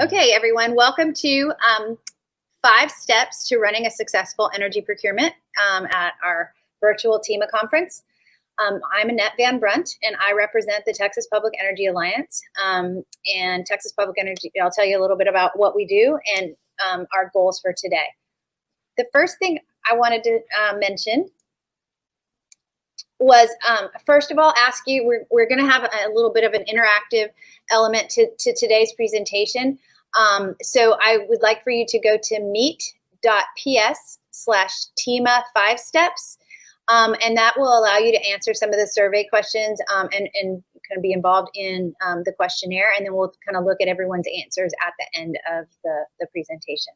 Okay, everyone, welcome to 5 steps to running a successful energy procurement at our virtual TEMA conference. I'm Annette AVanBrunt, and I represent the Texas Public Energy Alliance. And Texas Public Energy, I'll tell you a little bit about what we do and our goals for today. The first thing I wanted to mention was, first of all, ask you, we're going to have a little bit of an interactive element to today's presentation. So I would like for you to go to meet.ps/TEMA5steps, and that will allow you to answer some of the survey questions and kind of be involved in the questionnaire, and then we'll kind of look at everyone's answers at the end of the presentation.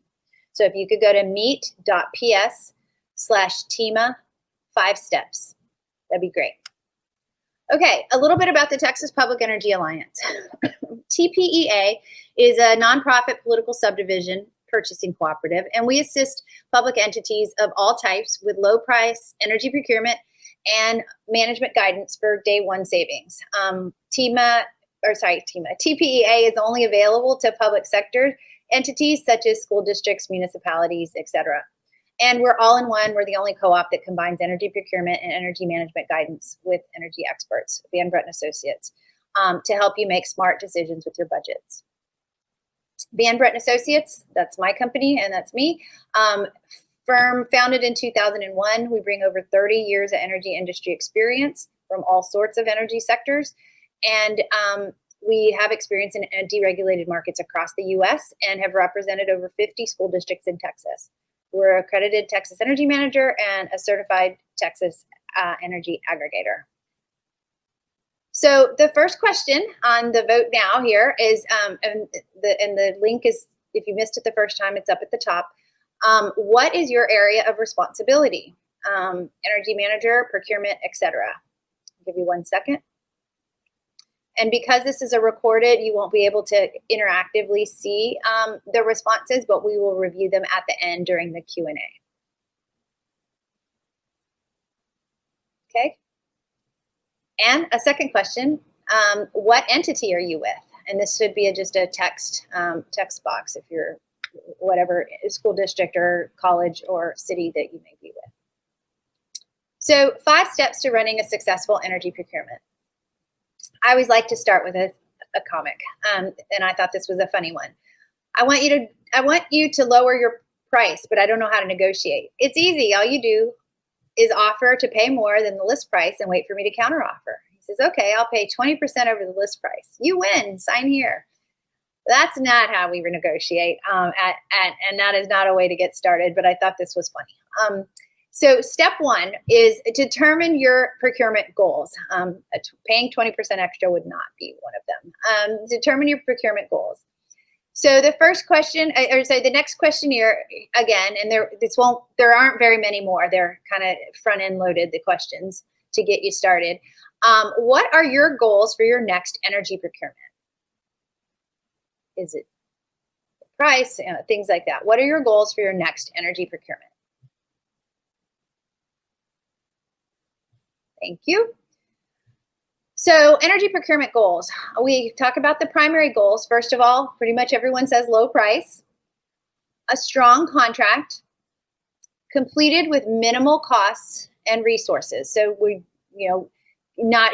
So if you could go to meet.ps/TEMA5steps. That'd be great. Okay, a little bit about the Texas Public Energy Alliance. TPEA is a nonprofit political subdivision purchasing cooperative, and we assist public entities of all types with low price energy procurement and management guidance for day one savings. TPEA is only available to public sector entities such as school districts, municipalities, etc. And we're all in one. We're the only co-op that combines energy procurement and energy management guidance with energy experts, AVanBrunt Associates, to help you make smart decisions with your budgets. AVanBrunt Associates, that's my company and that's me. Firm founded in 2001. We bring over 30 years of energy industry experience from all sorts of energy sectors. And we have experience in deregulated markets across the U.S. and have represented over 50 school districts in Texas. We're an accredited Texas Energy Manager and a certified Texas Energy Aggregator. So the first question on the vote now here is, and the link is, if you missed it the first time, it's up at the top. What is your area of responsibility? Energy manager, procurement, etc. I'll give you 1 second. And because this is a recorded, you won't be able to interactively see the responses, but we will review them at the end during the Q&A. Okay. And a second question, what entity are you with? And this should be just a text box if you're whatever school district or college or city that you may be with. So 5 steps to running a successful energy procurement. I always like to start with a comic, and I thought this was a funny one. I want you to lower your price, but I don't know how to negotiate. It's easy. All you do is offer to pay more than the list price and wait for me to counteroffer. He says, okay, I'll pay 20% over the list price. You win, sign here. That's not how we negotiate, and that is not a way to get started, but I thought this was funny. So step 1 is determine your procurement goals. Paying 20% extra would not be one of them. Determine your procurement goals. So the first question, the next question here again, and there aren't very many more. They're kind of front-end loaded, the questions to get you started. What are your goals for your next energy procurement? Is it the price, things like that? What are your goals for your next energy procurement? Thank you. So energy procurement goals. We talk about the primary goals. First of all, pretty much everyone says low price, a strong contract, completed with minimal costs and resources. So we, not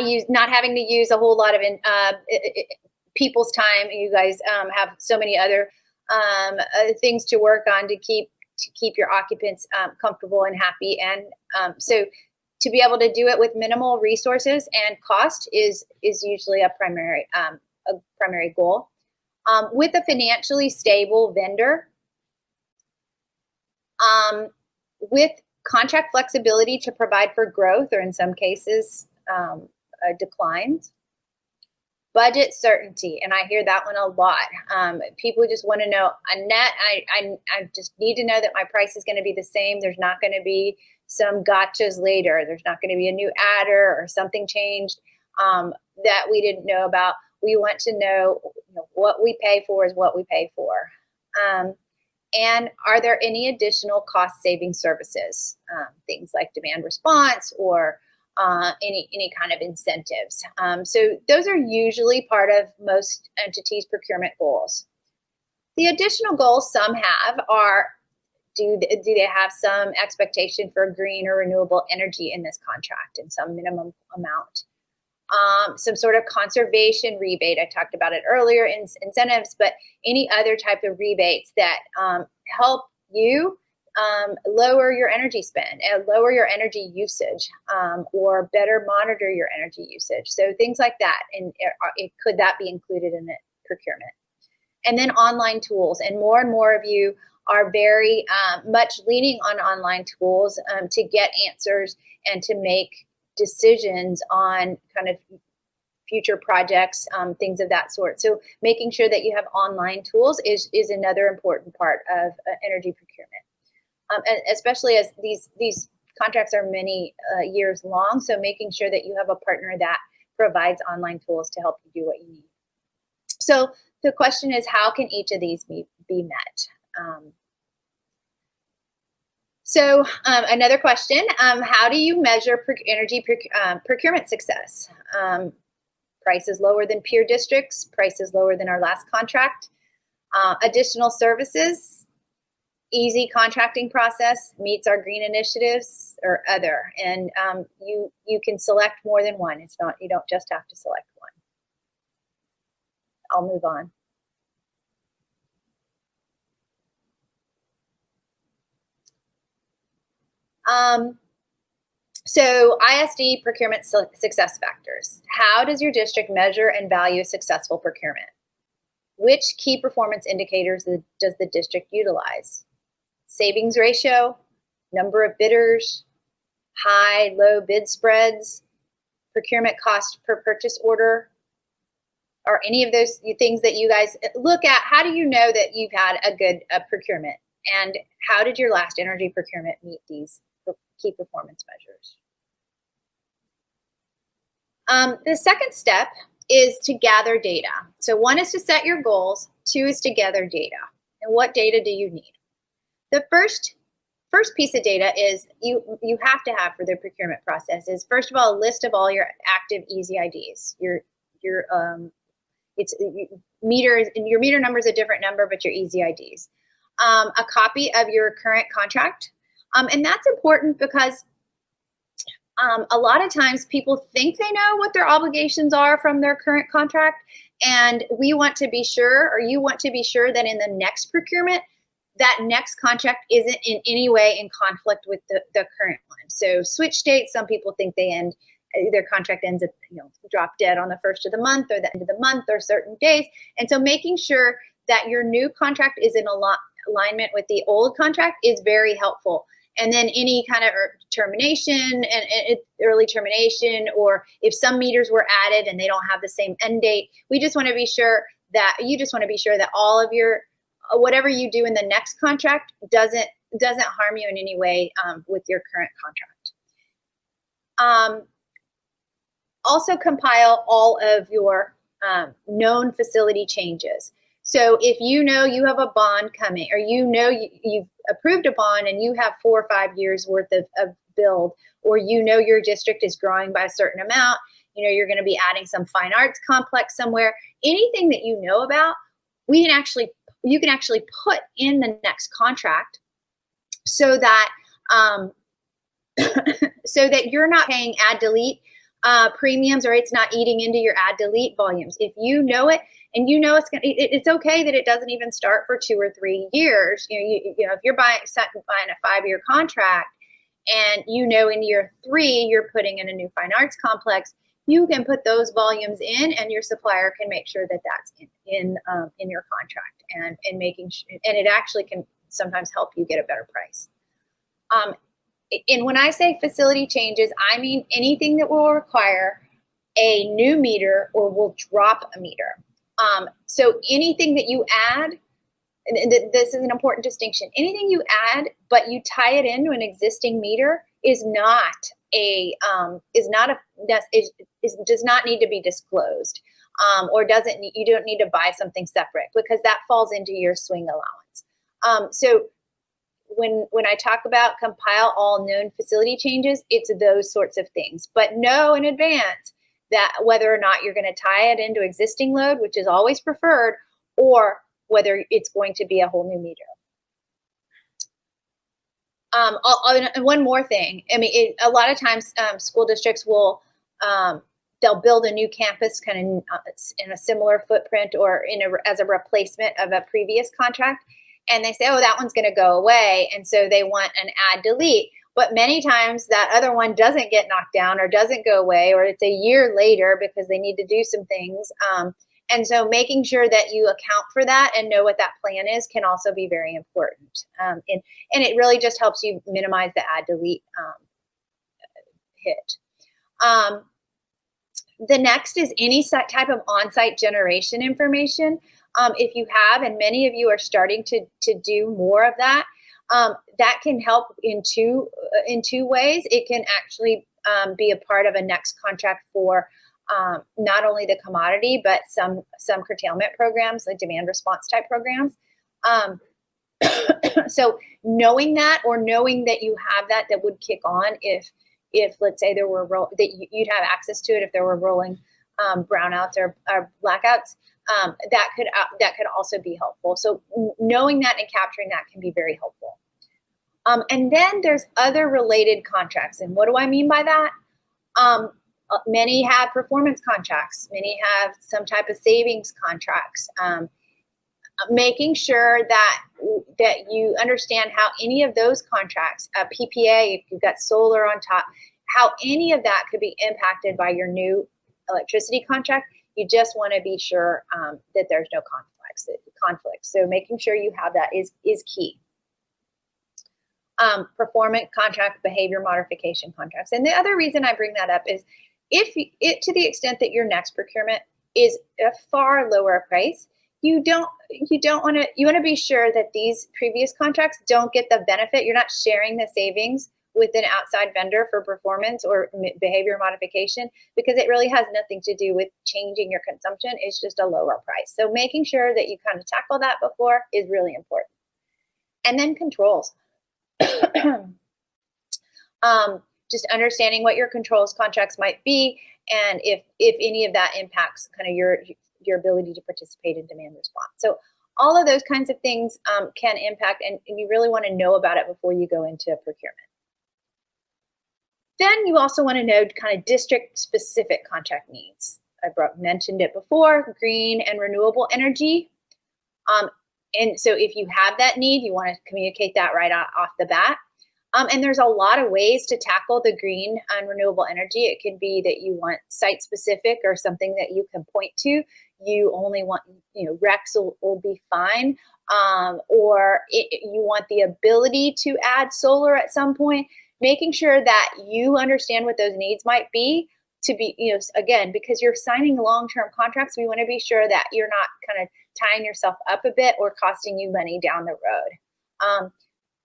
having to use a whole lot of people's time. You guys have so many other things to work on to keep your occupants comfortable and happy, and so to be able to do it with minimal resources and cost is usually a primary goal. With a financially stable vendor, with contract flexibility to provide for growth, or in some cases declines. Budget certainty, and I hear that one a lot. People just want to know, Annette, I just need to know that my price is going to be the same. There's not going to be some gotchas later. There's not going to be a new adder or something changed that we didn't know about. We want to know, what we pay for is what we pay for. And are there any additional cost-saving services, things like demand response or any kind of incentives? So those are usually part of most entities' procurement goals. The additional goals some have are, do they have some expectation for green or renewable energy in this contract in some minimum amount? Some sort of conservation rebate. I talked about it earlier in incentives, but any other type of rebates that help you lower your energy spend and lower your energy usage, or better monitor your energy usage. So things like that. And could that be included in the procurement? And then online tools. And more of you are very much leaning on online tools to get answers and to make decisions on kind of future projects, things of that sort. So making sure that you have online tools is another important part of energy procurement, and especially as these contracts are many years long. So making sure that you have a partner that provides online tools to help you do what you need. So the question is, how can each of these be met? So another question, how do you measure energy procurement success? Prices lower than peer districts, prices lower than our last contract, additional services, easy contracting process, meets our green initiatives, or other. And you can select more than one. It's not, you don't just have to select one. I'll move on. So ISD procurement success factors. How does your district measure and value successful procurement? Which key performance indicators does the district utilize? Savings ratio, number of bidders, high, low bid spreads, procurement cost per purchase order. Are any of those things that you guys look at? How do you know that you've had a good procurement? And how did your last energy procurement meet these key performance measures? The second step is to gather data. So one is to set your goals, two is to gather data. And what data do you need? The first piece of data is you have to have for the procurement process is, first of all, a list of all your active easy IDs. Your meter number is a different number, but your easy IDs. A copy of your current contract. And that's important because a lot of times people think they know what their obligations are from their current contract. And we want to be sure, or you want to be sure, that in the next procurement, that next contract isn't in any way in conflict with the current one. So switch dates, some people think their contract ends at, drop dead on the first of the month or the end of the month or certain days. And so making sure that your new contract is in alignment with the old contract is very helpful. And then any kind of termination and early termination, or if some meters were added and they don't have the same end date, you just want to be sure that all of your, whatever you do in the next contract doesn't harm you in any way with your current contract. Also compile all of your known facility changes. So if you know you have a bond coming, or you've approved a bond and you have 4 or 5 years worth of build, or your district is growing by a certain amount, you're going to be adding some fine arts complex somewhere, anything that you know about, you can actually put in the next contract so that you're not paying add delete premiums, or it's not eating into your add delete volumes. If you know it, and it's okay that it doesn't even start for 2 or 3 years. If you're buying a 5-year contract, and in year 3 you're putting in a new fine arts complex, you can put those volumes in, and your supplier can make sure that that's in your contract, and it actually can sometimes help you get a better price. And when I say facility changes, I mean anything that will require a new meter or will drop a meter. So anything that you add, and this is an important distinction, anything you add but you tie it into an existing meter does not need to be disclosed, or you don't need to buy something separate, because that falls into your swing allowance. So when I talk about compile all known facility changes, it's those sorts of things, but know in advance that whether or not you're going to tie it into existing load, which is always preferred, or whether it's going to be a whole new meter. And one more thing. I mean, a lot of times school districts will they'll build a new campus kind of in a similar footprint or as a replacement of a previous contract, and they say, oh, that one's going to go away, and so they want an add delete. But many times that other one doesn't get knocked down or doesn't go away, or it's a year later because they need to do some things. And so making sure that you account for that and know what that plan is can also be very important. And it really just helps you minimize the add delete hit. The next is any type of on-site generation information. If you have, and many of you are starting to do more of that, that can help in two ways. It can actually be a part of a next contract for not only the commodity, but some curtailment programs, like demand response type programs. So knowing that, or knowing that you have that would kick on if let's say there were that you'd have access to it if there were rolling brownouts or blackouts, that could also be helpful. So knowing that and capturing that can be very helpful. And then there's other related contracts. And what do I mean by that? Many have performance contracts. Many have some type of savings contracts. Making sure that you understand how any of those contracts, PPA, if you've got solar on top, how any of that could be impacted by your new electricity contract. You just want to be sure that there's no conflicts. So making sure you have that is key. Performance contract, behavior modification contracts. And the other reason I bring that up is to the extent that your next procurement is a far lower price, you want to be sure that these previous contracts don't get the benefit. You're not sharing the savings with an outside vendor for performance or behavior modification, because it really has nothing to do with changing your consumption. It's just a lower price. So making sure that you kind of tackle that before is really important. And then controls. Just understanding what your controls contracts might be, and if any of that impacts kind of your ability to participate in demand response. So all of those kinds of things can impact, and you really want to know about it before you go into procurement. Then you also want to know kind of district specific contract needs. I mentioned it before, green and renewable energy. And so if you have that need, you want to communicate that right off the bat. And there's a lot of ways to tackle the green and renewable energy. It could be that you want site specific or something that you can point to. You only want, RECs will be fine. Or you want the ability to add solar at some point. Making sure that you understand what those needs might be, to be, again, because you're signing long-term contracts, we want to be sure that you're not kind of tying yourself up a bit or costing you money down the road.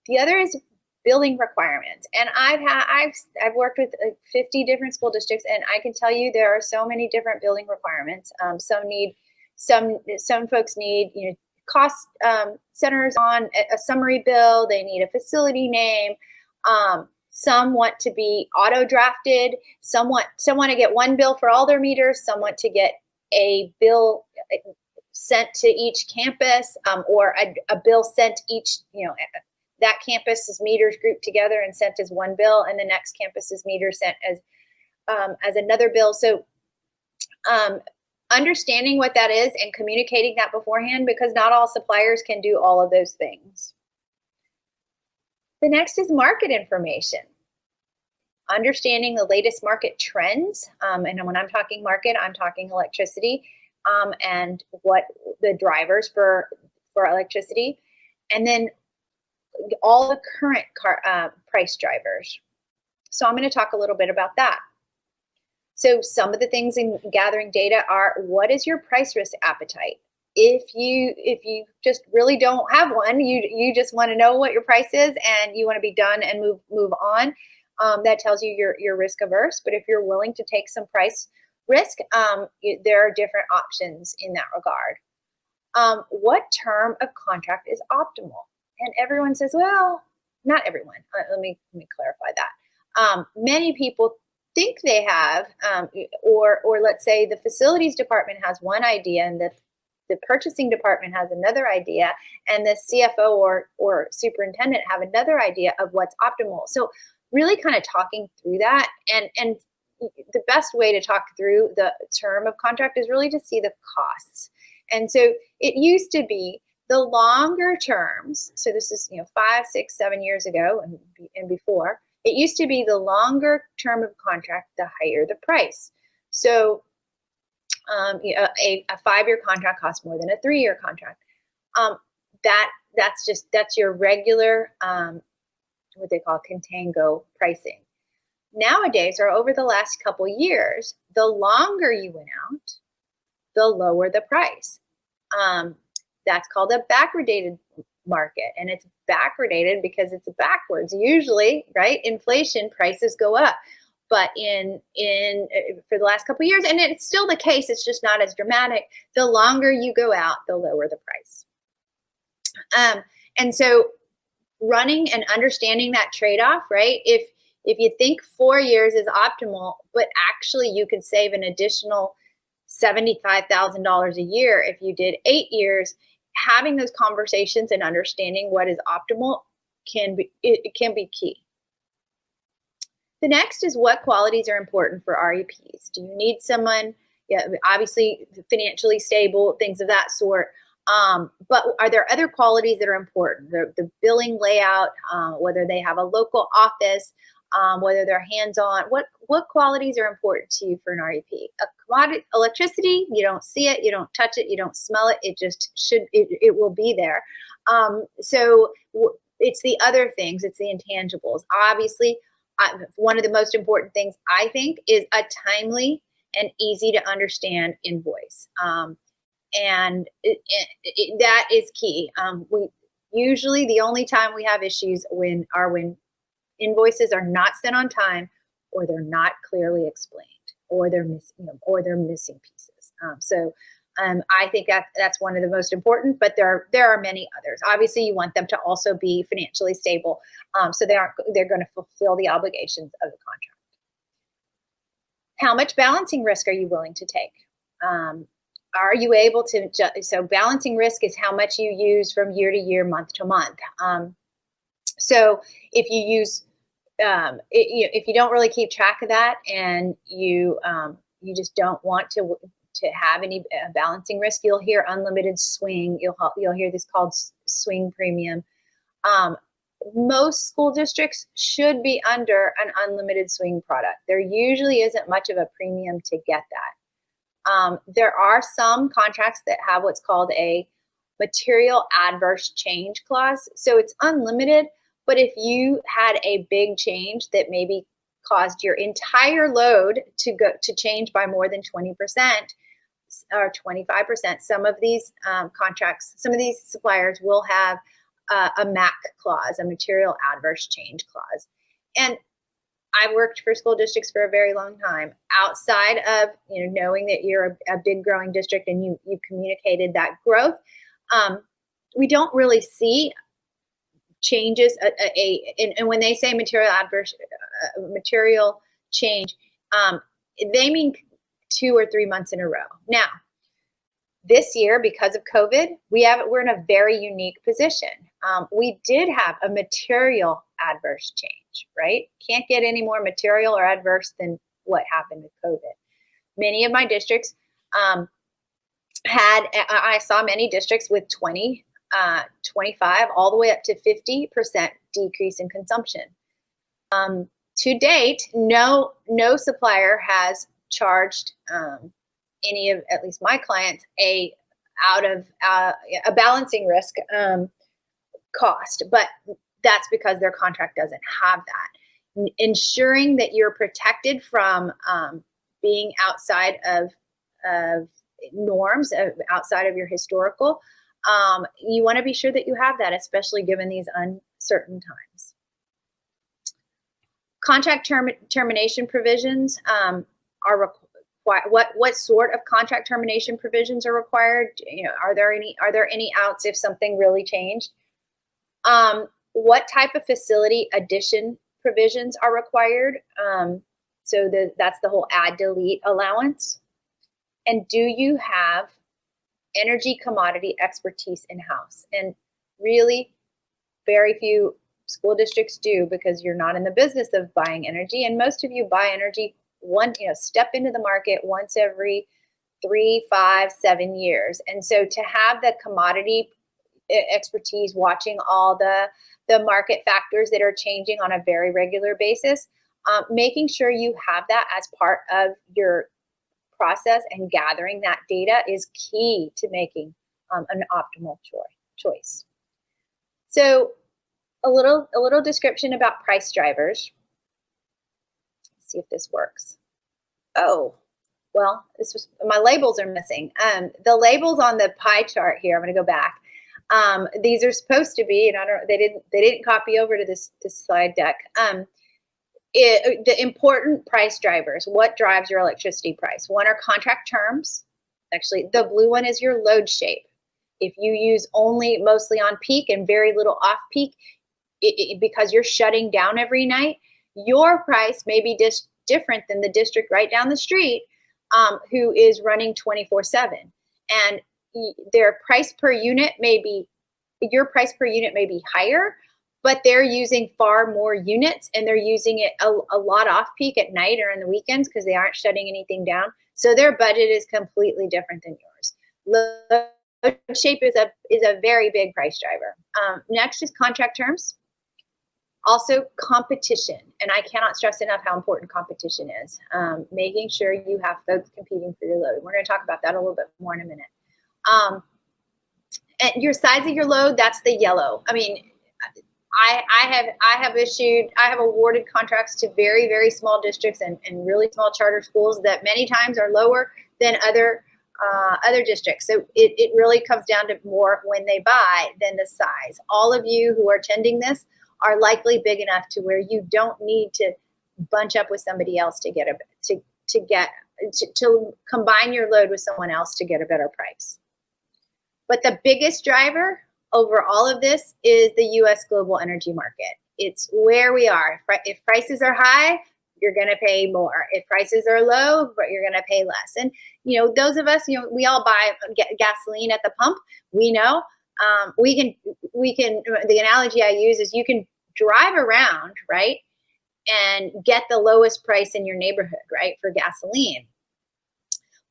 The other is building requirements. And I've worked with 50 different school districts, and I can tell you there are so many different building requirements. Some folks need, cost centers on a summary bill. They need a facility name. Some want to be auto drafted. Some want to get one bill for all their meters. Some want to get a bill sent to each campus, or a bill sent each, that campus's meters grouped together and sent as one bill, and the next campus's meters sent as another bill. So understanding what that is and communicating that beforehand, because not all suppliers can do all of those things. The next is market information. Understanding the latest market trends. And when I'm talking market, I'm talking electricity, and what the drivers for electricity. And then all the current price drivers. So I'm going to talk a little bit about that. So some of the things in gathering data are, what is your price risk appetite? If you just really don't have one, you just want to know what your price is and you want to be done and move on, that tells you you're risk averse. But if you're willing to take some price risk, there are different options in that regard. What term of contract is optimal? And everyone says, well, not everyone. Let me clarify that. Many people think they have, or let's say the facilities department has one idea and the the purchasing department has another idea, and the CFO or superintendent have another idea of what's optimal. So really kind of talking through that, and the best way to talk through the term of contract is really to see the costs. And so it used to be the longer terms. So this is 5, 6, 7 years ago and before. It used to be the longer term of contract, the higher the price. So a 5-year contract costs more than a 3-year contract. That's your regular what they call contango pricing. Nowadays, or over the last couple years, the longer you went out, the lower the price. That's called a backwardated market, and it's backwardated because it's backwards. Usually, right? Inflation, prices go up, but for the last couple of years, and it's still the case. It's just not as dramatic. The longer you go out, the lower the price. And so, running and understanding that trade-off, right? If you think 4 years is optimal, but actually you could save an additional $75,000 a year if you did 8 years, having those conversations and understanding what is optimal can be key. The next is what qualities are important for REPs. Do you need someone, obviously financially stable, things of that sort, but are there other qualities that are important? The billing layout, whether they have a local office, whether they're hands-on, what qualities are important to you for an REP? A commodity, electricity, you don't see it, you don't touch it, you don't smell it, it will be there. So it's the other things, it's the intangibles. Obviously, one of the most important things I think is a timely and easy to understand invoice. And that is key. We usually, the only time we have issues when invoices are not sent on time, or they're not clearly explained, or they're missing pieces. I think that's one of the most important, but there are many others. Obviously, you want them to also be financially stable, so they're going to fulfill the obligations of the contract. How much balancing risk are you willing to take? Are you able to? So balancing risk is how much you use from year to year, month to month. So if you use, if you don't really keep track of that, and you just don't want to have any balancing risk, you'll hear unlimited swing. You'll hear this called swing premium. Most school districts should be under an unlimited swing product. There usually isn't much of a premium to get that. There are some contracts that have what's called a material adverse change clause. So it's unlimited, but if you had a big change that maybe caused your entire load to change by more than 20% or 25%, some of these contracts, some of these suppliers will have a MAC clause, a material adverse change clause. And I've worked for school districts for a very long time. Outside of knowing that you're a big growing district and you communicated that growth, we don't really see changes. And when they say material adverse material change, they mean 2 or 3 months in a row. Now, this year, because of COVID, we're in a very unique position. We did have a material adverse change, right? Can't get any more material or adverse than what happened with COVID. Many of my districts I saw many districts with 20, 25, all the way up to 50% decrease in consumption. To date, no supplier has charged any of, at least my clients, a balancing risk cost, but that's because their contract doesn't have that. Ensuring that you're protected from being outside of norms, outside of your historical, you want to be sure that you have that, especially given these uncertain times. Contract termination provisions are required. What sort of contract termination provisions are required? Are there any outs if something really changed? What type of facility addition provisions are required? So that's the whole add delete allowance. And do you have energy commodity expertise in-house. And really very few school districts do, because you're not in the business of buying energy. And most of you buy energy step into the market once every 3, 5, 7 years. And so to have the commodity expertise, watching all the market factors that are changing on a very regular basis, making sure you have that as part of your process and gathering that data is key to making an optimal choice. So a little description about price drivers. Let's see if this works. Oh, well, my labels are missing. The labels on the pie chart here, I'm going to go back. These are supposed to be, and I don't. They didn't copy over to this slide deck. The important price drivers. What drives your electricity price? One are contract terms. Actually, the blue one is your load shape. If you use mostly on peak and very little off peak, because you're shutting down every night, your price may be different than the district right down the street, who is running 24/7, and their price per unit your price per unit may be higher, but they're using far more units, and they're using it a lot off peak at night or on the weekends because they aren't shutting anything down. So their budget is completely different than yours. Load shape is a very big price driver. Next is contract terms. Also competition, and I cannot stress enough how important competition is. Making sure you have folks competing for your load. We're going to talk about that a little bit more in a minute. And your size of your load, that's the yellow. I mean, I have awarded contracts to very, very small districts and really small charter schools that many times are lower than other districts. So it really comes down to more when they buy than the size. All of you who are attending this are likely big enough to where you don't need to bunch up with somebody else to combine your load with someone else to get a better price. But the biggest driver over all of this is the U.S. global energy market. It's where we are. If prices are high, you're going to pay more. If prices are low, but you're going to pay less. And those of us, we all buy gasoline at the pump. We know we can. The analogy I use is you can drive around, right, and get the lowest price in your neighborhood, right, for gasoline.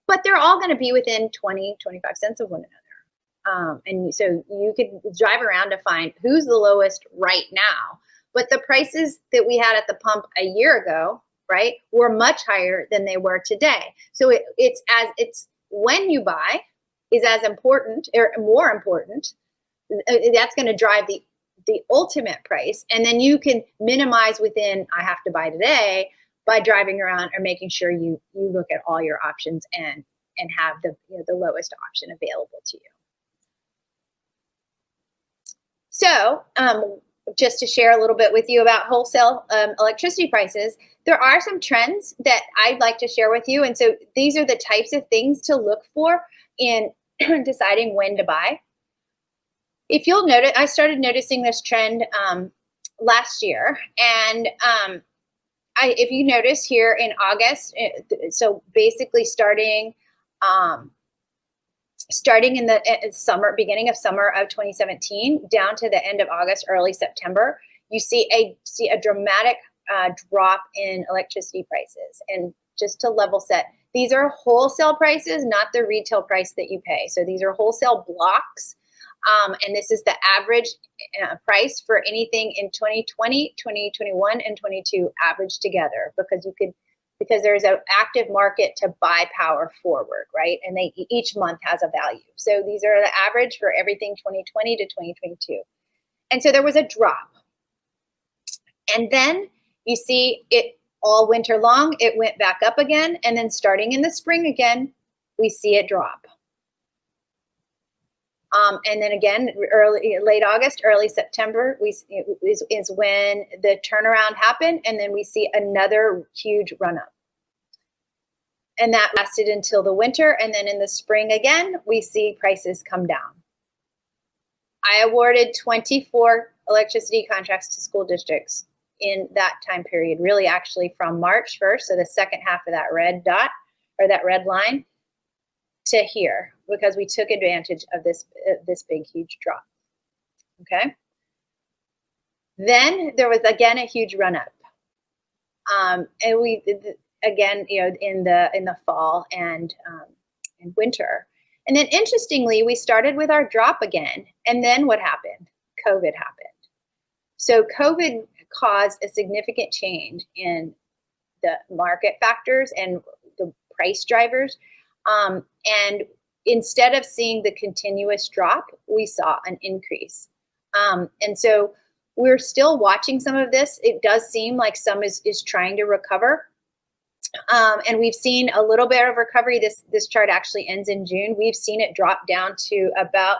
But they're all going to be within 20, 25 cents of one another. And so you could drive around to find who's the lowest right now. But the prices that we had at the pump a year ago, right, were much higher than they were today. So it's when you buy is as important or more important. That's going to drive the ultimate price. And then you can minimize within, I have to buy today, by driving around or making sure you look at all your options and have the lowest option available to you. So just to share a little bit with you about wholesale electricity prices, there are some trends that I'd like to share with you. And so these are the types of things to look for in deciding when to buy. If you'll notice, I started noticing this trend last year, and if you notice here in August, so basically starting in the beginning of summer of 2017, down to the end of August, early September, you see a dramatic drop in electricity prices. And just to level set, these are wholesale prices, not the retail price that you pay. So these are wholesale blocks. And this is the average price for anything in 2020, 2021, and 22 averaged together, because there's an active market to buy power forward, right? And each month has a value. So these are the average for everything 2020 to 2022. And so there was a drop. And then you see it all winter long, it went back up again. And then starting in the spring again, we see it drop. And then again, late August, early September is when the turnaround happened, and then we see another huge run up. And that lasted until the winter, and then in the spring again, we see prices come down. I awarded 24 electricity contracts to school districts in that time period, really actually from March 1st, so the second half of that red dot, or that red line, to here because we took advantage of this big, huge drop. Okay. Then there was again a huge run up, and we again, in the fall and winter. And then interestingly, we started with our drop again, and then what happened? COVID happened. So COVID caused a significant change in the market factors and the price drivers. And instead of seeing the continuous drop, we saw an increase. And so we're still watching some of this. It does seem like some is trying to recover. And we've seen a little bit of recovery. This chart actually ends in June. We've seen it drop down to about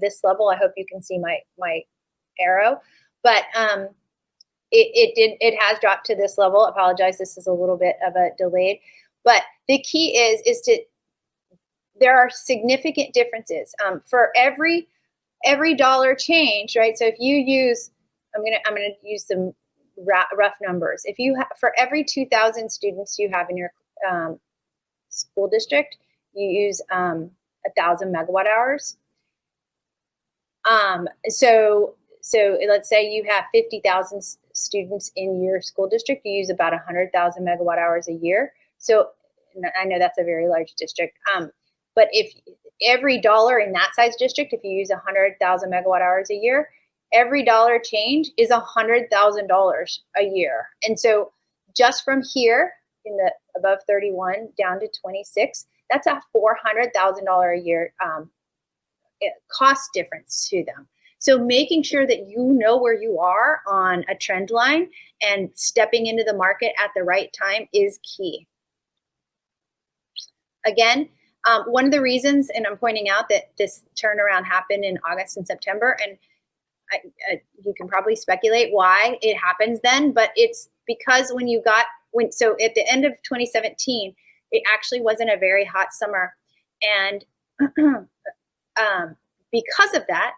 this level. I hope you can see my arrow, but it has dropped to this level. I apologize, this is a little bit of a delayed, but the key is there are significant differences for every dollar change, right? So if you use, I'm gonna use some rough numbers. If you for every 2,000 students you have in your school district, you use 1,000 megawatt hours. So let's say you have 50,000 students in your school district, you use about 100,000 megawatt hours a year. So I know that's a very large district, but if every dollar in that size district, if you use 100,000 megawatt hours a year, every dollar change is $100,000 a year. And so just from here in the above 31 down to 26, that's a $400,000 a year cost difference to them. So making sure that you know where you are on a trend line and stepping into the market at the right time is key. Again, one of the reasons, and I'm pointing out that this turnaround happened in August and September, and you can probably speculate why it happens then, but it's because so at the end of 2017, it actually wasn't a very hot summer. And because of that,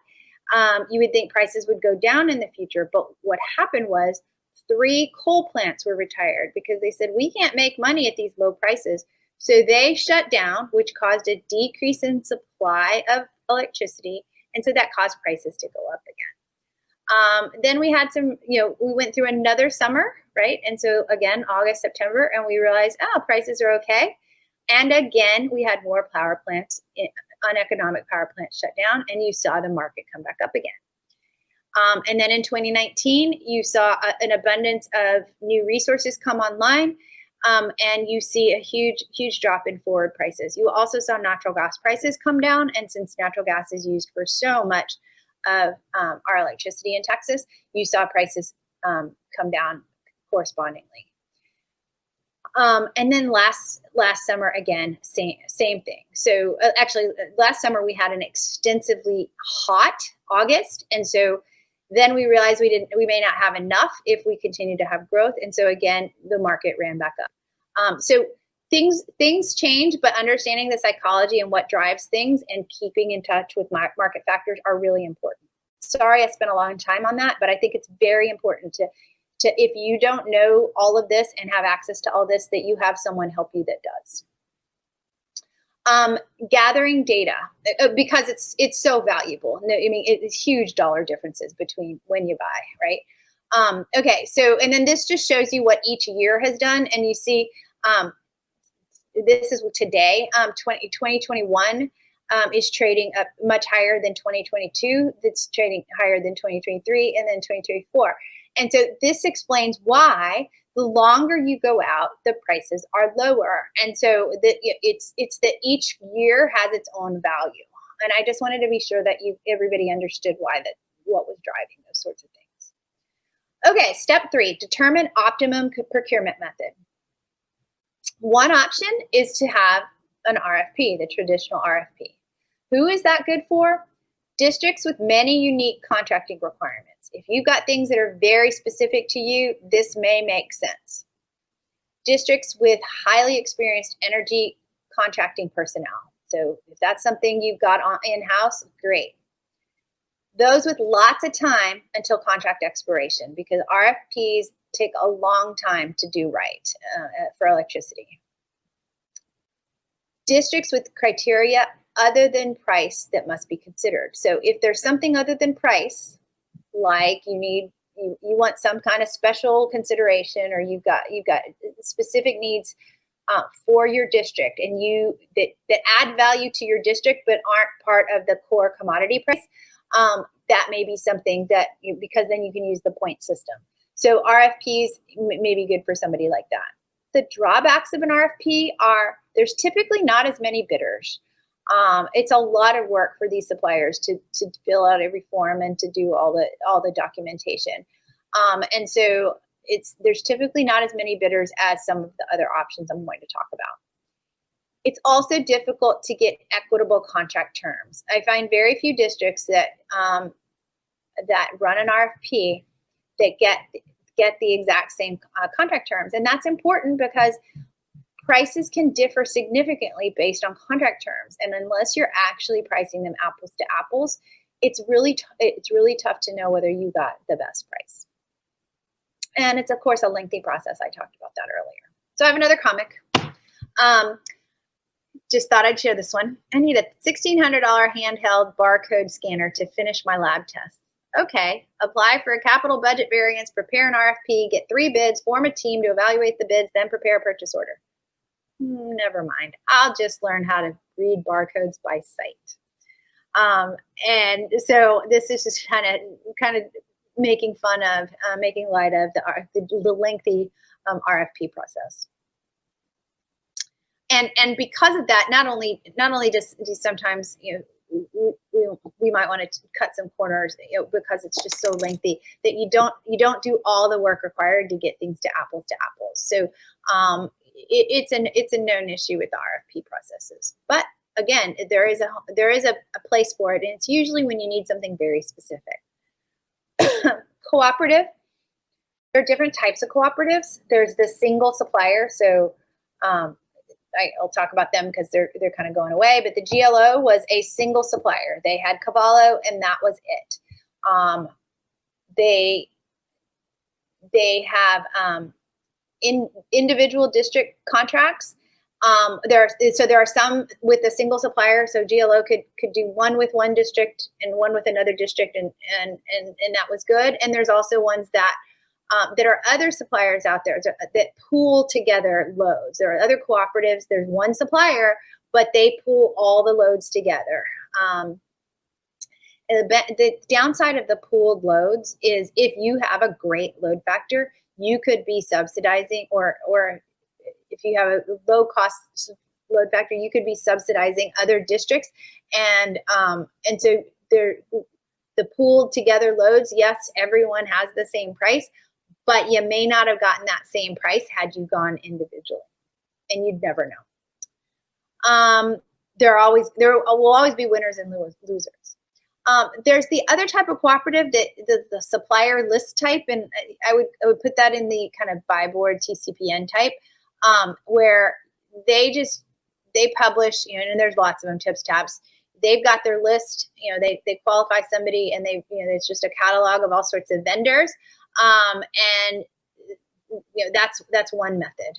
you would think prices would go down in the future. But what happened was 3 coal plants were retired because they said, we can't make money at these low prices. So they shut down, which caused a decrease in supply of electricity. And so that caused prices to go up again. Then we had some, we went through another summer, right? And so again, August, September, and we realized, prices are okay. And again, we had more power plants, uneconomic power plants shut down, and you saw the market come back up again. And then in 2019, you saw an abundance of new resources come online, and you see a huge drop in forward prices. You also saw natural gas prices come down, and since natural gas is used for so much of our electricity in Texas, you saw prices come down correspondingly. And then last summer, again, same thing. So actually, last summer we had an extensively hot August, and so then we realized we may not have enough if we continue to have growth, and so again, the market ran back up. So things change, but understanding the psychology and what drives things and keeping in touch with market factors are really important. Sorry, I spent a long time on that, but I think it's very important to if you don't know all of this and have access to all this, that you have someone help you that does. Gathering data, because it's so valuable. I mean, it's huge dollar differences between when you buy, right? Okay, so, and then this just shows you what each year has done, and you see, this is today, 2021 is trading up much higher than 2022, that's trading higher than 2023, and then 2024. And so this explains why the longer you go out, the prices are lower. And so it's that each year has its own value. And I just wanted to be sure that everybody understood what was driving those sorts of things. Okay, step 3, determine optimum procurement method. One option is to have an RFP, the traditional RFP. Who is that good for? Districts with many unique contracting requirements. If you've got things that are very specific to you, this may make sense. Districts with highly experienced energy contracting personnel. So if that's something you've got in-house, great. Those with lots of time until contract expiration, because RFPs take a long time to do right for electricity. districts with criteria other than price that must be considered. So if there's something other than price, like you want some kind of special consideration, or you've got specific needs for your district, and that add value to your district but aren't part of the core commodity price, that may be something that because then you can use the point system. So RFPs may be good for somebody like that. The drawbacks of an RFP are there's typically not as many bidders. It's a lot of work for these suppliers to fill out every form and to do all the documentation. And so there's typically not as many bidders as some of the other options I'm going to talk about. It's also difficult to get equitable contract terms. I find very few districts that run an RFP that get the exact same contract terms, and that's important because prices can differ significantly based on contract terms, and unless you're actually pricing them apples to apples, it's really tough to know whether you got the best price. And it's of course a lengthy process. I talked about that earlier. So I have another comic. Just thought I'd share this one. I need a $1,600 handheld barcode scanner to finish my lab test. Okay, apply for a capital budget variance, prepare an RFP, get 3 bids, form a team to evaluate the bids, then prepare a purchase order. Never mind. I'll just learn how to read barcodes by sight. And so this is just kind of making fun of, making light of the lengthy RFP process. And because of that, not only does sometimes we might want to cut some corners, because it's just so lengthy that you don't do all the work required to get things to apples. So it's a known issue with the RFP processes. But again, there is a place for it, and it's usually when you need something very specific. Cooperative. There are different types of cooperatives. There's the single supplier. So I'll talk about them because they're kind of going away. But the GLO was a single supplier. They had Cavallo, and that was it. They have individual district contracts. There are some with a single supplier. So GLO could do one with one district and one with another district, and that was good. And there's also ones that are other suppliers out there that pool together loads. There are other cooperatives. There's one supplier, but they pool all the loads together. The downside of the pooled loads is if you have a great load factor, you could be subsidizing, or if you have a low cost load factor, you could be subsidizing other districts. And so the pooled together loads, yes, everyone has the same price, but you may not have gotten that same price had you gone individually, and you'd never know. There will always be winners and losers. There's the other type of cooperative, that the supplier list type, and I would put that in the kind of by board TCPN type, where they publish, and there's lots of them, tips, tabs. They've got their list, they qualify somebody, and it's just a catalog of all sorts of vendors. And that's one method.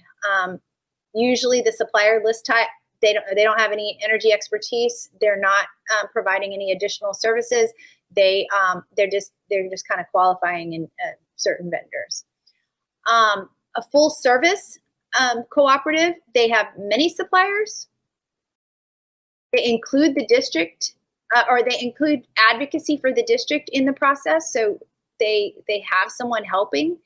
Usually the supplier list type, they don't have any energy expertise. They're not providing any additional services. They're just kind of qualifying in certain vendors. A full service cooperative, they have many suppliers. They include the district, or they include advocacy for the district in the process. So they have someone helping,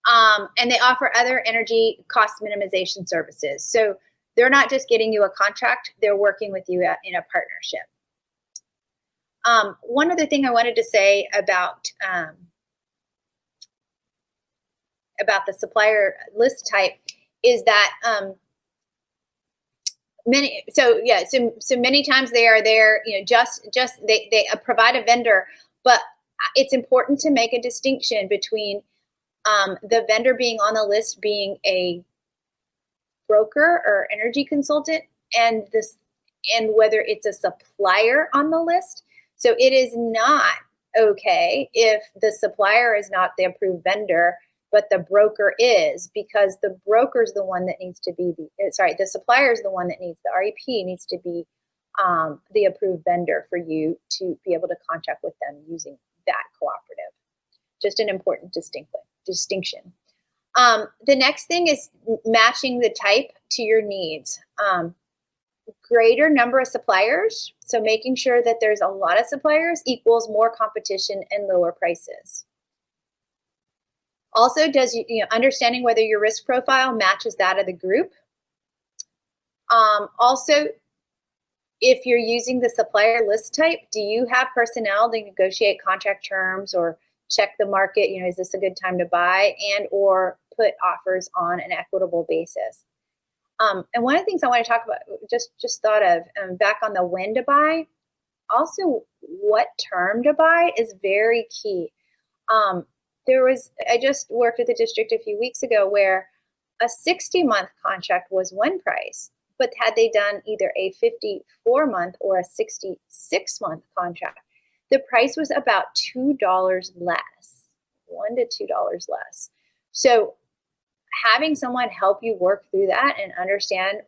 and they offer other energy cost minimization services. So they're not just getting you a contract, they're working with you in a partnership. One other thing I wanted to say about the supplier list type is that many times they are there, they provide a vendor, but it's important to make a distinction between the vendor being on the list being a broker or energy consultant, and whether it's a supplier on the list. So it is not okay if the supplier is not the approved vendor but the broker is, because the broker is the one that needs to be the supplier is the one that needs, the REP needs to be the approved vendor for you to be able to contract with them using that cooperative. Just an important distinction. The next thing is matching the type to your needs. Greater number of suppliers, so making sure that there's a lot of suppliers equals more competition and lower prices. Also, understanding whether your risk profile matches that of the group. Also, if you're using the supplier list type, do you have personnel to negotiate contract terms or check the market? Is this a good time to buy and or put offers on an equitable basis? And one of the things I want to talk about, just thought of, back on the when to buy, also what term to buy is very key. I just worked with a district a few weeks ago where a 60-month contract was one price, but had they done either a 54-month or a 66-month contract, the price was about $2 less, $1 to $2 less. So having someone help you work through that and understand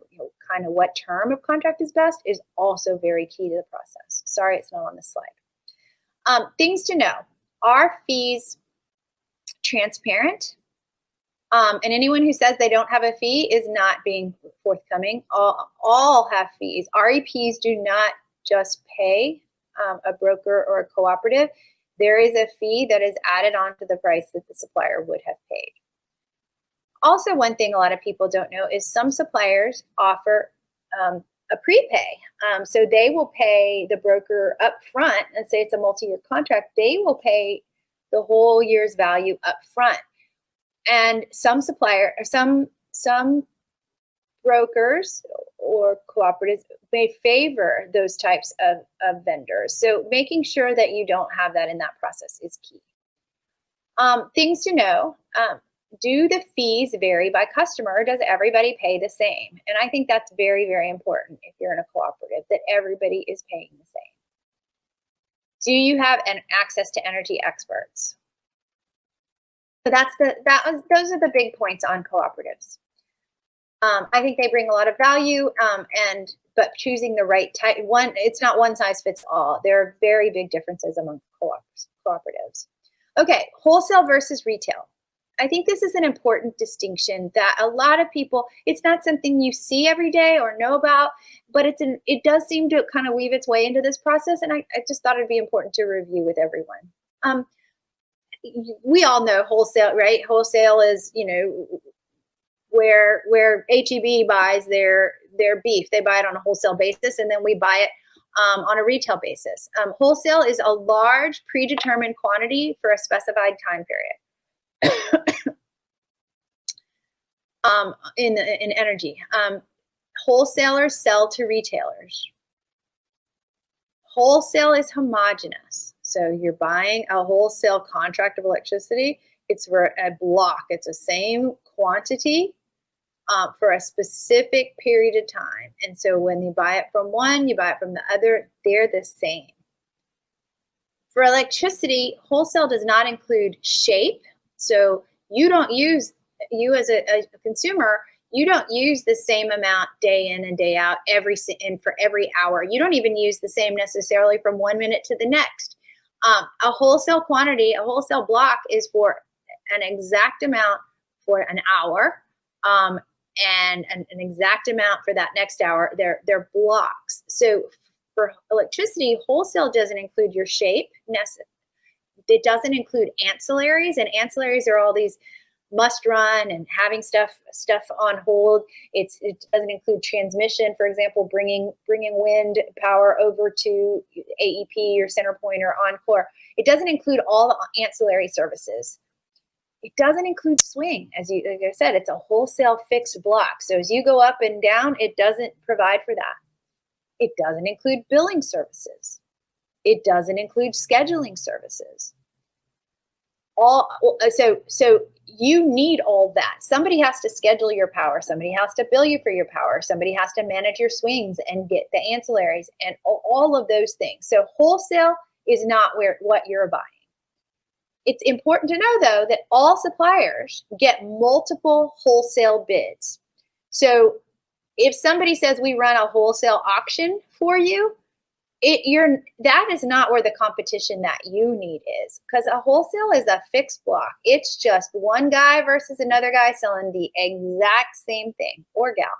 kind of what term of contract is best is also very key to the process. Sorry, it's not on the slide. Things to know: are fees transparent? And anyone who says they don't have a fee is not being forthcoming. All have fees. REPs do not just pay a broker or a cooperative. There is a fee that is added onto the price that the supplier would have paid. Also, one thing a lot of people don't know is some suppliers offer a prepay. So they will pay the broker up front, and say it's a multi-year contract, they will pay the whole year's value up front. And some brokers or cooperatives may favor those types of vendors. So making sure that you don't have that in that process is key. Things to know: do the fees vary by customer, or does everybody pay the same? And I think that's very, very important if you're in a cooperative, that everybody is paying the same. Do you have access to energy experts? So those are the big points on cooperatives. I think they bring a lot of value, but choosing the right type, it's not one size fits all. There are very big differences among cooperatives. Okay, wholesale versus retail. I think this is an important distinction that a lot of people, it's not something you see every day or know about, but it does seem to kind of weave its way into this process, and I just thought it'd be important to review with everyone. We all know wholesale, right? Wholesale is, where HEB buys their beef. They buy it on a wholesale basis, and then we buy it on a retail basis. Wholesale is a large predetermined quantity for a specified time period. In energy. Wholesalers sell to retailers. Wholesale is homogeneous. So you're buying a wholesale contract of electricity. It's for a block. It's the same quantity for a specific period of time. And so when you buy it from one, you buy it from the other, they're the same. For electricity, wholesale does not include shape. So you as a consumer, you don't use the same amount day in and day out for every hour. You don't even use the same necessarily from 1 minute to the next. A wholesale quantity, a wholesale block is for an exact amount for an hour, and an exact amount for that next hour. They're blocks. So for electricity, wholesale doesn't include your shape. It doesn't include ancillaries, and ancillaries are all these must run and having stuff on hold. It doesn't include transmission, for example, bringing wind power over to AEP or Centerpoint or Encore. It doesn't include all the ancillary services. It doesn't include swing. Like I said, it's a wholesale fixed block. So as you go up and down, it doesn't provide for that. It doesn't include billing services. It doesn't include scheduling services. So you need all that. Somebody has to schedule your power. Somebody has to bill you for your power. Somebody has to manage your swings and get the ancillaries and all of those things. So wholesale is not what you're buying. It's important to know, though, that all suppliers get multiple wholesale bids. So if somebody says we run a wholesale auction for you, that is not where the competition that you need is, because a wholesale is a fixed block. It's just one guy versus another guy selling the exact same thing, or gal.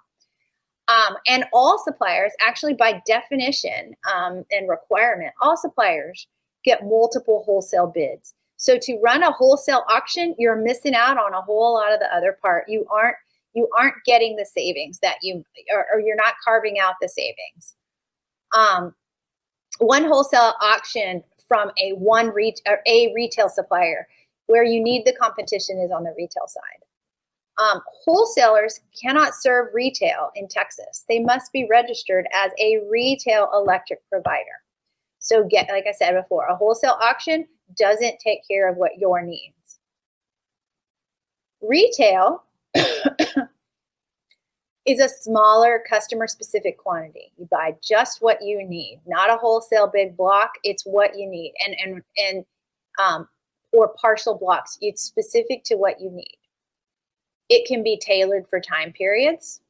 And all suppliers, actually by definition and requirement, all suppliers get multiple wholesale bids. So to run a wholesale auction, you're missing out on a whole lot of the other part. You aren't getting the savings that or you're not carving out the savings. One wholesale auction from a retail supplier, where you need the competition, is on the retail side. Wholesalers cannot serve retail in Texas. They must be registered as a retail electric provider. So like I said before, a wholesale auction doesn't take care of what your needs. Retail is a smaller customer-specific quantity. You buy just what you need, not a wholesale big block. It's what you need, or partial blocks. It's specific to what you need. It can be tailored for time periods.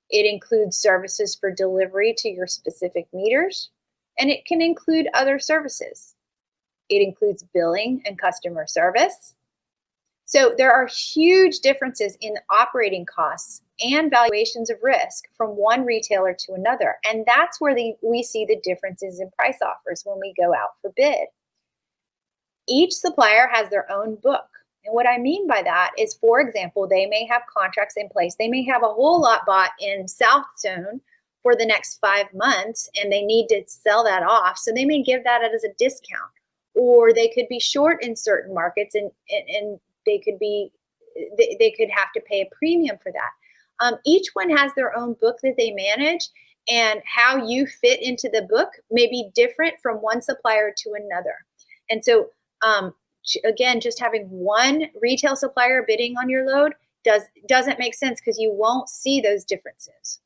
It includes services for delivery to your specific meters, and it can include other services. It includes billing and customer service. So there are huge differences in operating costs and valuations of risk from one retailer to another. And that's where we see the differences in price offers when we go out for bid. Each supplier has their own book. And what I mean by that is, for example, they may have contracts in place. They may have a whole lot bought in South Zone for the next 5 months, and they need to sell that off. So they may give that as a discount. Or they could be short in certain markets, and they could have to pay a premium for that. Each one has their own book that they manage, and how you fit into the book may be different from one supplier to another. And so, again, just having one retail supplier bidding on your load doesn't make sense, because you won't see those differences.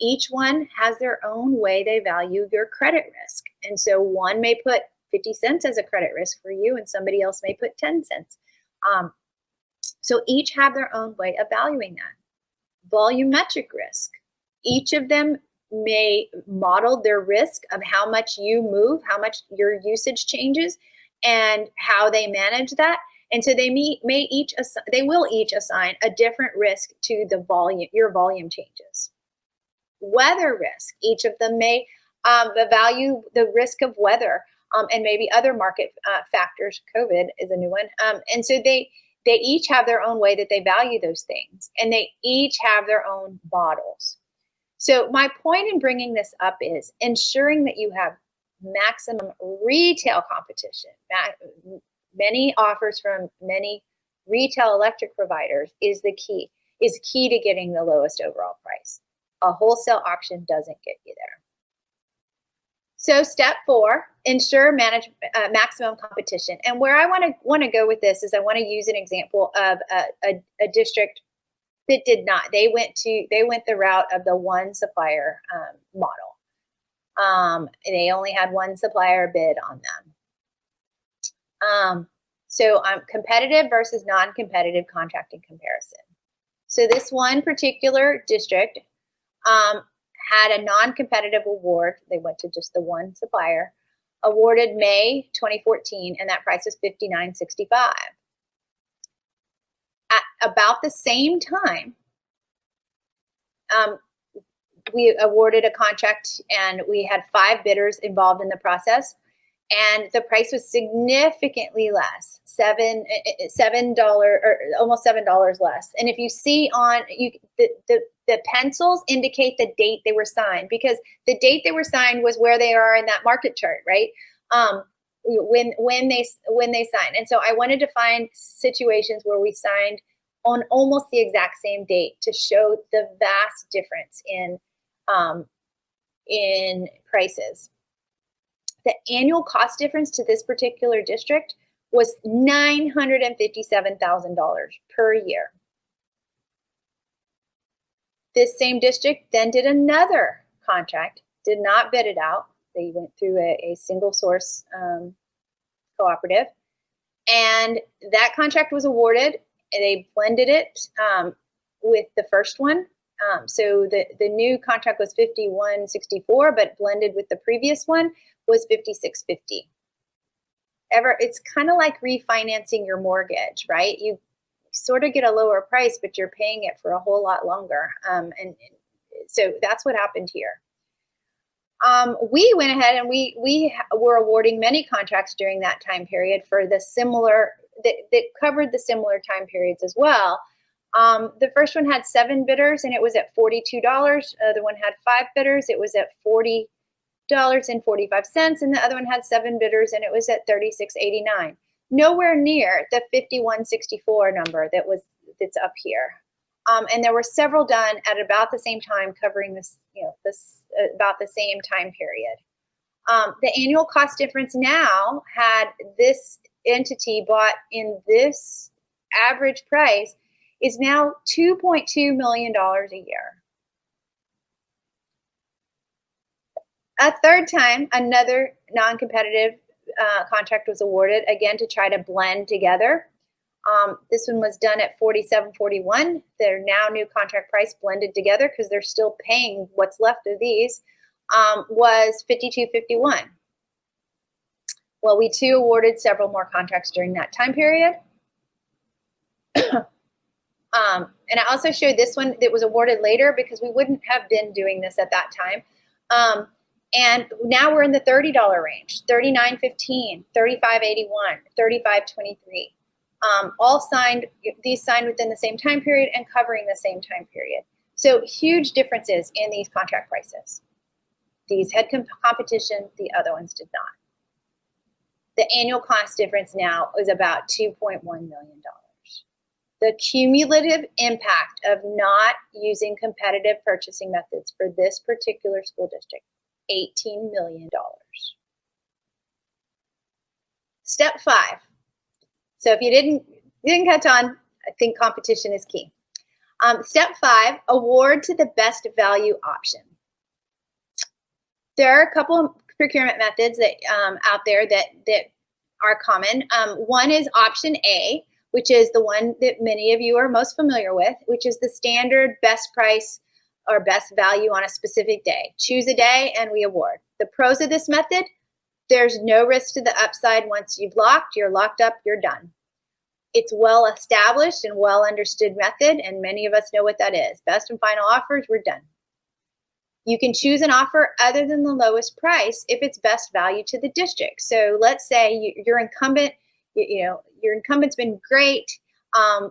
Each one has their own way they value your credit risk. And so one may put 50 cents as a credit risk for you, and somebody else may put 10 cents. So each have their own way of valuing that. Volumetric risk. Each of them may model their risk of how much you move, how much your usage changes, and how they manage that. And so they will each assign a different risk to your volume changes. Weather risk. Each of them may value the risk of weather, and maybe other market factors. COVID is a new one. And so they each have their own way that they value those things, and they each have their own models. So my point in bringing this up is ensuring that you have maximum retail competition. Many offers from many retail electric providers is key to getting the lowest overall price. A wholesale auction doesn't get you there. So step 4, ensure maximum competition. And where I want to go with this is I want to use an example of a district that did not. They went the route of the one supplier model. They only had one supplier bid on them. So competitive versus non-competitive contracting comparison. So this one particular district had a non-competitive award. They went to just the one supplier, awarded May 2014, and that price was $59.65. At about the same time, we awarded a contract, and we had 5 bidders involved in the process, and the price was significantly less, $7 or almost $7 less. And if you see the pencils indicate the date they were signed, because the date they were signed was where they are in that market chart, right? When they signed. And so I wanted to find situations where we signed on almost the exact same date to show the vast difference in prices. The annual cost difference to this particular district was $957,000 per year. This same district then did another contract, did not bid it out. They went through a single source cooperative. And that contract was awarded. They blended it with the first one. So the new contract was 5164, but blended with the previous one was 5650. It's kind of like refinancing your mortgage, right? You sort of get a lower price, but you're paying it for a whole lot longer. And so that's what happened here. We went ahead and we were awarding many contracts during that time period for the similar, that covered the similar time periods as well. The first one had 7 bidders and it was at $42. The one had 5 bidders, it was at $40.45, and the other one had 7 bidders and it was at $36.89. Nowhere near the 5164 number that's up here. And there were several done at about the same time, covering this, about the same time period. The annual cost difference now, had this entity bought in this average price, is now $2.2 million a year. A third time, another non-competitive contract was awarded, again to try to blend together. This one was done at $47.41. Their now new contract price blended together, because they're still paying what's left of these, was $52.51. Well, we too awarded several more contracts during that time period. And I also showed this one that was awarded later, because we wouldn't have been doing this at that time. And now we're in the $30 range, $39.15, $35.81, $35.23. All signed, these signed within the same time period and covering the same time period. So huge differences in these contract prices. These had competition, the other ones did not. The annual cost difference now is about $2.1 million. The cumulative impact of not using competitive purchasing methods for this particular school district, $18 million. Step 5. So if you didn't catch on, I think competition is key. Step 5, award to the best value option. There are a couple of procurement methods that out there that are common. One is option A, which is the one that many of you are most familiar with, which is the standard best price or best value on a specific day. Choose a day and we award. The pros of this method: there's no risk to the upside. Once you're locked up, you're done. It's well established and well understood method, and many of us know what that is. Best and final offers, we're done. You can choose an offer other than the lowest price if it's best value to the district. So let's say your incumbent, your incumbent's been great.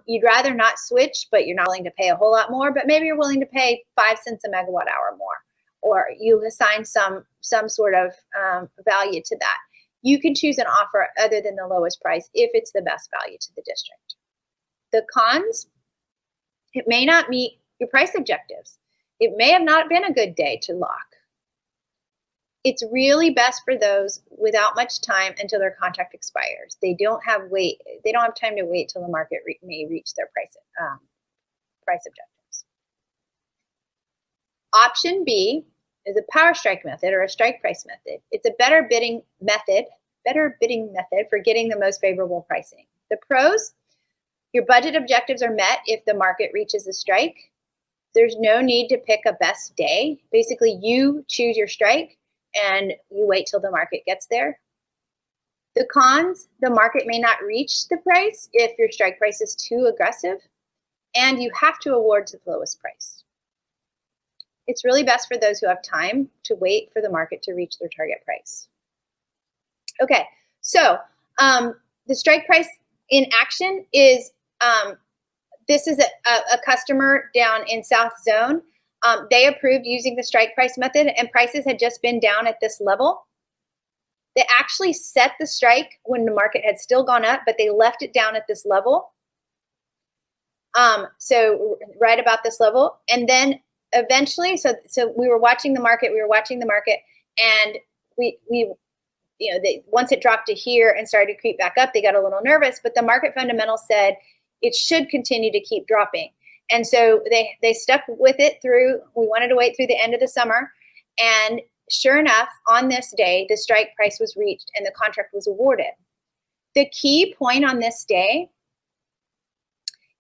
You'd rather not switch, but you're not willing to pay a whole lot more, but maybe you're willing to pay 5 cents a megawatt hour more, or you assign some sort of value to that. You can choose an offer other than the lowest price if it's the best value to the district. The cons: it may not meet your price objectives. It may have not been a good day to lock. It's really best for those without much time until their contract expires. They don't have time to wait till the market may reach their price objectives. Option B is a power strike method or a strike price method. It's a better bidding method for getting the most favorable pricing. The pros: your budget objectives are met if the market reaches a strike. There's no need to pick a best day. Basically, you choose your strike and you wait till the market gets there. The cons: the market may not reach the price if your strike price is too aggressive, and you have to award to the lowest price. It's really best for those who have time to wait for the market to reach their target price. Okay, so the strike price in action is, this is a customer down in South Zone. They approved using the strike price method, and prices had just been down at this level. They actually set the strike when the market had still gone up, but they left it down at this level. So right about this level. And then eventually, so we were watching the market, and once it dropped to here and started to creep back up, they got a little nervous, but the market fundamentals said it should continue to keep dropping. And so they stuck with it through, we wanted to wait through the end of the summer. And sure enough, on this day, the strike price was reached and the contract was awarded. the key point on this day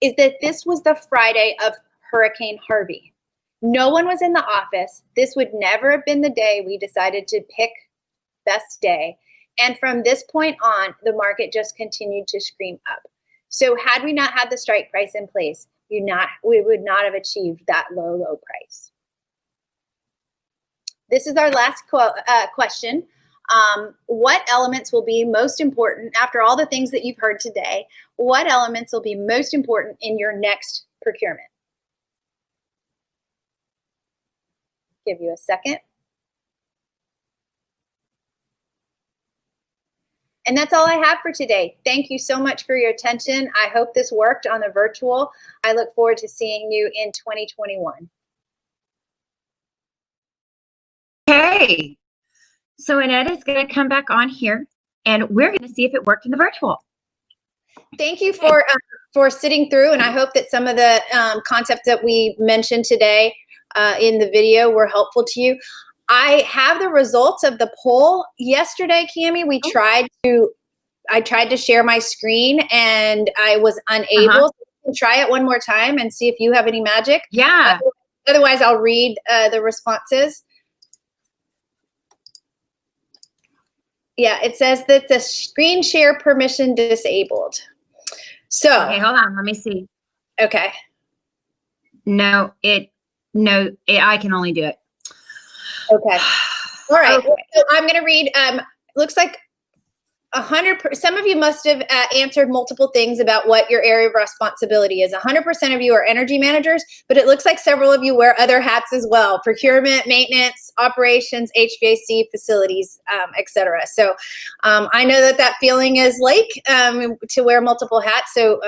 is that this was the Friday of Hurricane Harvey. No one was in the office. This would never have been the day we decided to pick best day. And from this point on, the market just continued to scream up. So had we not had the strike price in place, we would not have achieved that low price. This is our last question. What elements will be most important after all the things that you've heard today? What elements will be most important in your next procurement? Give you a second. And that's all I have for today. Thank you so much for your attention. I hope this worked on the virtual. I look forward to seeing you in 2021. Okay, so Annette is going to come back on here, and we're going to see if it worked in the virtual. Thank you for sitting through, and I hope that some of the concepts that we mentioned today in the video were helpful to you. I have the results of the poll yesterday, Cammie. I tried to share my screen, and I was unable. So you can try it one more time and see if you have any magic. Yeah. Otherwise, I'll read the responses. Yeah, it says that the screen share permission disabled. So okay, hold on. Let me see. Okay. No, I can only do it. Okay. All right. Okay. So I'm going to read. Looks like 100%. Some of you must have answered multiple things about what your area of responsibility is. 100% of you are energy managers, but it looks like several of you wear other hats as well: procurement, maintenance, operations, HVAC, facilities, etc. So I know that feeling is like to wear multiple hats. So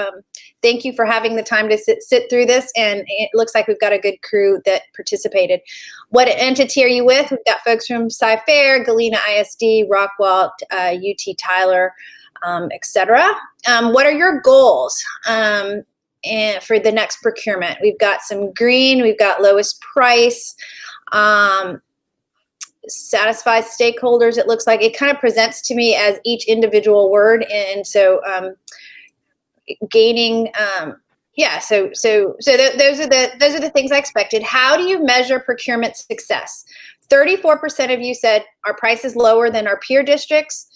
thank you for having the time to sit through this. And it looks like we've got a good crew that participated. What entity are you with? We've got folks from Sci-Fair, Galena ISD, Rockwall, UT Tyler, etc. What are your goals for the next procurement? We've got some green, we've got lowest price, satisfy stakeholders. It looks like it kind of presents to me as each individual word. And so gaining, so those are the things I expected. How do you measure procurement success? 34% of you said our price is lower than our peer districts.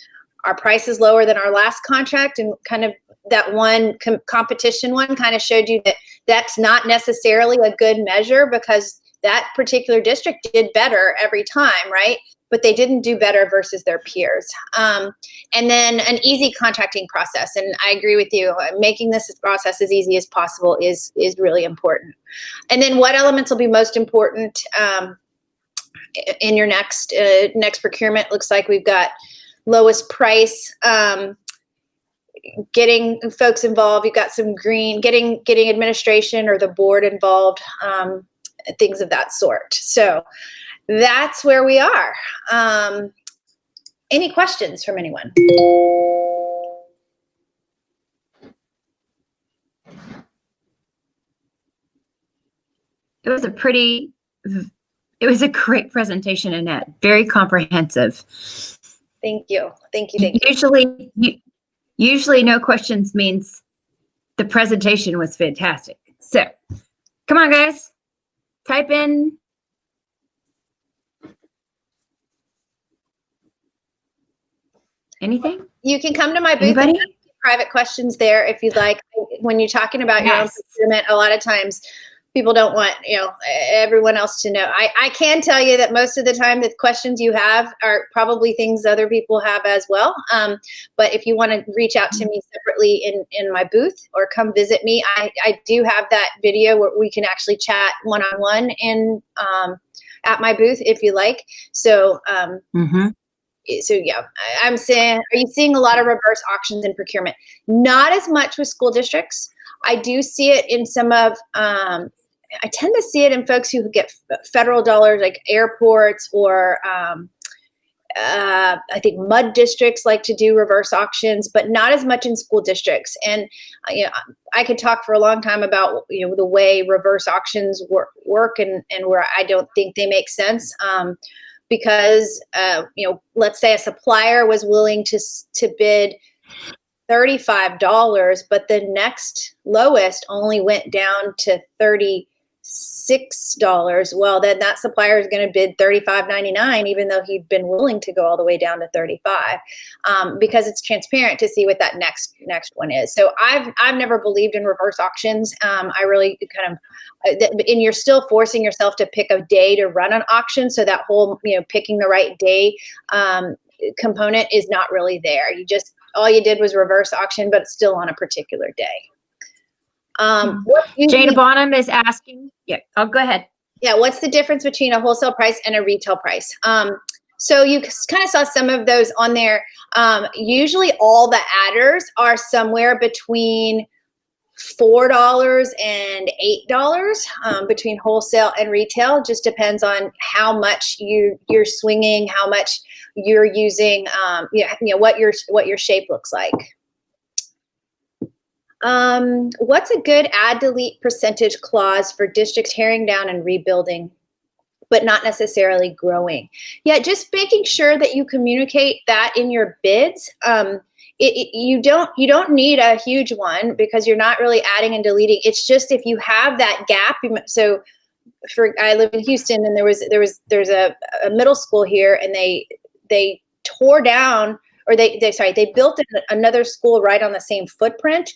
Our price is lower than our last contract, and kind of that one competition one kind of showed you that that's not necessarily a good measure, because that particular district did better every time, right? But they didn't do better versus their peers. And then an easy contracting process. And I agree with you, making this process as easy as possible is really important. And then what elements will be most important in your next procurement? Looks like we've got lowest price, getting folks involved. You've got some green, getting administration or the board involved, things of that sort. So that's where we are. Any questions from anyone? It was a great presentation, Annette. Very comprehensive. Thank you. Usually no questions means the presentation was fantastic. So come on, guys, type in. Anything? You can come to my booth and ask private questions there if you'd like. When you're talking about your own procurement, a lot of times people don't want everyone else to know. I can tell you that most of the time the questions you have are probably things other people have as well. But if you want to reach out to me separately in my booth or come visit me, I do have that video where we can actually chat one-on-one at my booth if you like. So So yeah, I'm saying, are you seeing a lot of reverse auctions in procurement? Not as much with school districts. I do see it in some of, I tend to see it in folks who get federal dollars, like airports or I think MUD districts like to do reverse auctions, but not as much in school districts. And I could talk for a long time about the way reverse auctions work and where I don't think they make sense. Because let's say a supplier was willing to bid $35, but the next lowest only went down to $36. Well, then that supplier is going to bid $35.99, even though he'd been willing to go all the way down to 35, because it's transparent to see what that next one is. So I've never believed in reverse auctions. I really kind of, and you're still forcing yourself to pick a day to run an auction. So that whole, picking the right day component is not really there. All you did was reverse auction, but it's still on a particular day. Jada Bonham is asking. Yeah, I'll go ahead. Yeah, what's the difference between a wholesale price and a retail price? So you kind of saw some of those on there. Usually all the adders are somewhere between $4 and $8 between wholesale and retail. Just depends on how much you're swinging, how much you're using, what your shape looks like. What's a good add delete percentage clause for districts tearing down and rebuilding, but not necessarily growing? Yeah, just making sure that you communicate that in your bids. You don't need a huge one because you're not really adding and deleting. It's just if you have that gap. So I live in Houston, and there's a middle school here, and they tore down, or they built another school right on the same footprint.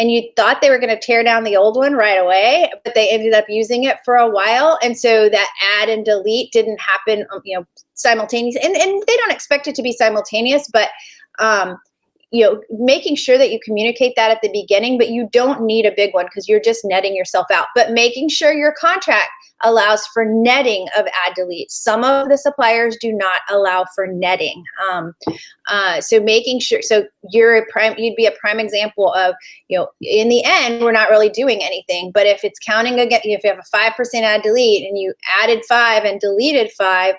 And you thought they were going to tear down the old one right away, but they ended up using it for a while. And so that add and delete didn't happen, simultaneously. And they don't expect it to be simultaneous, but, making sure that you communicate that at the beginning, but you don't need a big one because you're just netting yourself out. But making sure your contract allows for netting of add delete. Some of the suppliers do not allow for netting. So making sure, you'd be a prime example of, in the end, we're not really doing anything. But if it's counting again, if you have a 5% add delete and you added 5 and deleted 5,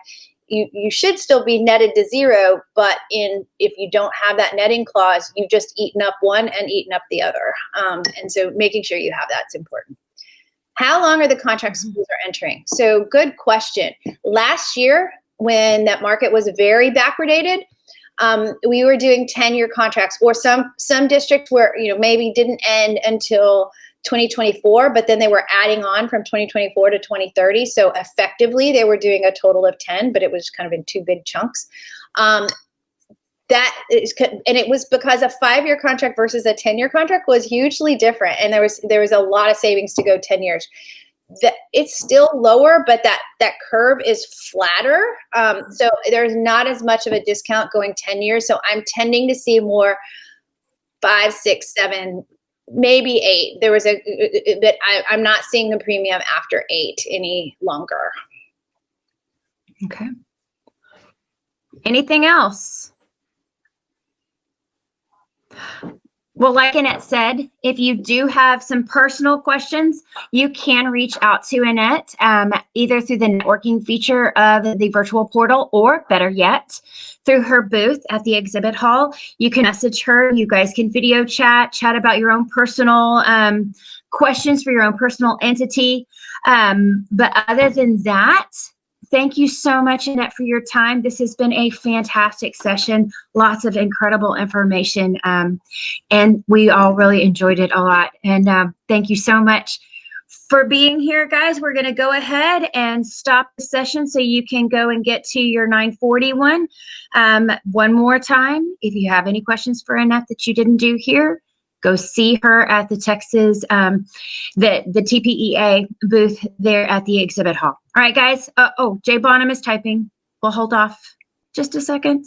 you should still be netted to 0, but if you don't have that netting clause, you've just eaten up one and eaten up the other. And so making sure you have that's important. How long are the contracts schools are entering? So good question. Last year, when that market was very backwardated, we were doing 10-year contracts, or some districts where maybe didn't end until 2024, but then they were adding on from 2024 to 2030. So effectively, they were doing a total of 10, but it was kind of in 2 big chunks. And it was because a 5-year contract versus a 10-year contract was hugely different, and there was a lot of savings to go 10 years. It's still lower, but that curve is flatter. So there's not as much of a discount going 10 years. So I'm tending to see more 5, 6, 7. Maybe 8. But I'm not seeing the premium after 8 any longer. Okay. Anything else? Well, like Annette said, if you do have some personal questions, you can reach out to Annette either through the networking feature of the virtual portal, or better yet, through her booth at the exhibit hall. You can message her. You guys can video chat about your own personal questions for your own personal entity. But other than that, thank you so much, Annette, for your time. This has been a fantastic session, lots of incredible information, and we all really enjoyed it a lot. And thank you so much for being here, guys. We're going to go ahead and stop the session so you can go and get to your 941. One more time, if you have any questions for Annette that you didn't do here, go see her at the Texas, the TPEA booth there at the exhibit hall. All right, guys. Jay Bonham is typing. We'll hold off just a second.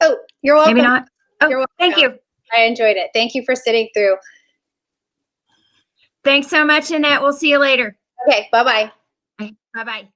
Oh, you're welcome. Maybe not. Oh, you're welcome. Thank you. I enjoyed it. Thank you for sitting through. Thanks so much, Annette. We'll see you later. Okay, bye-bye. Bye-bye.